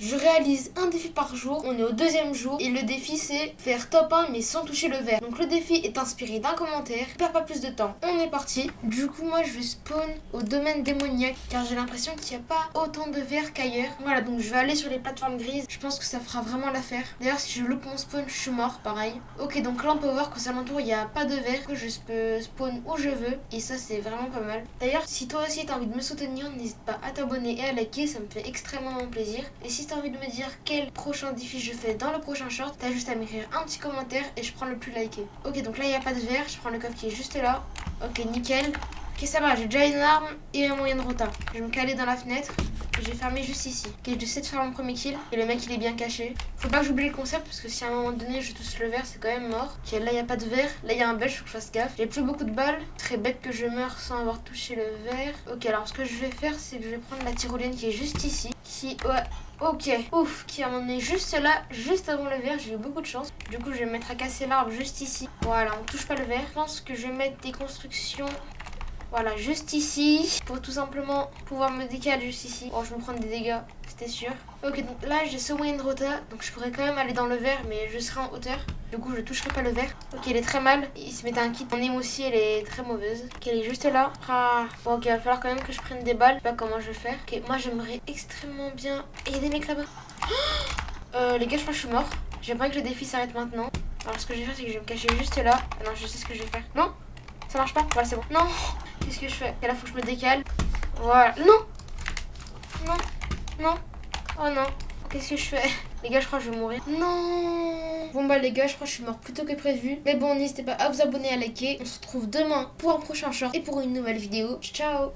Je réalise un défi par jour, on est au deuxième jour et le défi c'est faire top 1 mais sans toucher le verre. Donc le défi est inspiré d'un commentaire, je perds pas plus de temps, on est parti. Du coup moi je vais spawn au domaine démoniaque car j'ai l'impression qu'il n'y a pas autant de verres qu'ailleurs. Voilà, donc je vais aller sur les plateformes grises, je pense que ça fera vraiment l'affaire. D'ailleurs si je loupe mon spawn je suis mort, pareil. Ok, donc là on peut voir qu'aux alentours il n'y a pas de verre, que je peux spawn où je veux et ça c'est vraiment pas mal. D'ailleurs si toi aussi t'as envie de me soutenir, n'hésite pas à t'abonner et à liker, ça me fait extrêmement plaisir. Et si t'as envie de me dire quel prochain défi je fais dans le prochain short, t'as juste à m'écrire un petit commentaire et je prends le plus liké. Ok, donc là il n'y a pas de verre, je prends le coffre qui est juste là. Ok, nickel. Ok, ça va, j'ai déjà une arme et un moyen de rota. Je vais me caler dans la fenêtre. J'ai fermé juste ici. Ok, j'essaie de faire mon premier kill. Et le mec il est bien caché. Faut pas que j'oublie le concept parce que si à un moment donné je touche le verre, c'est quand même mort. Ok, là il n'y a pas de verre. Là il y a un belge, faut que je fasse gaffe. J'ai plus beaucoup de balles. Très bête que je meure sans avoir touché le verre. Ok, alors ce que je vais faire, c'est que je vais prendre la tyrolienne qui est juste ici. Ouais. Ok, ouf, qui en est juste là, juste avant le verre, j'ai eu beaucoup de chance. Du coup, je vais me mettre à casser l'arbre juste ici. Voilà, on touche pas le verre. Je pense que je vais mettre des constructions, voilà, juste ici, pour tout simplement pouvoir me décaler juste ici. Oh, je vais me prendre des dégâts, c'était sûr. Ok, donc là, j'ai ce moyen de rota, donc je pourrais quand même aller dans le verre, mais je serai en hauteur. Du coup, je toucherai pas le verre. Ok, il est très mal. Il se mettait un kit. Mon aim aussi, elle est très mauvaise. Ok, elle est juste là. Ah. Bon, ok, il va falloir quand même que je prenne des balles. Je sais pas comment je vais faire. Ok, moi, j'aimerais extrêmement bien. Et il y a des mecs là-bas. Les gars, je crois que je suis mort. J'aimerais que le défi s'arrête maintenant. Alors, ce que je vais faire, c'est que je vais me cacher juste là. Ah non, je sais ce que je vais faire. Non, ça marche pas. Voilà, c'est bon. Non, qu'est-ce que je fais? Là, faut que je me décale. Voilà. Non, non, non. Oh non. Qu'est-ce que je fais? Les gars, je crois que je vais mourir. Non. Bon bah les gars, je crois que je suis mort plus tôt que prévu. Mais bon, n'hésitez pas à vous abonner, à liker. On se retrouve demain pour un prochain short et pour une nouvelle vidéo. Ciao.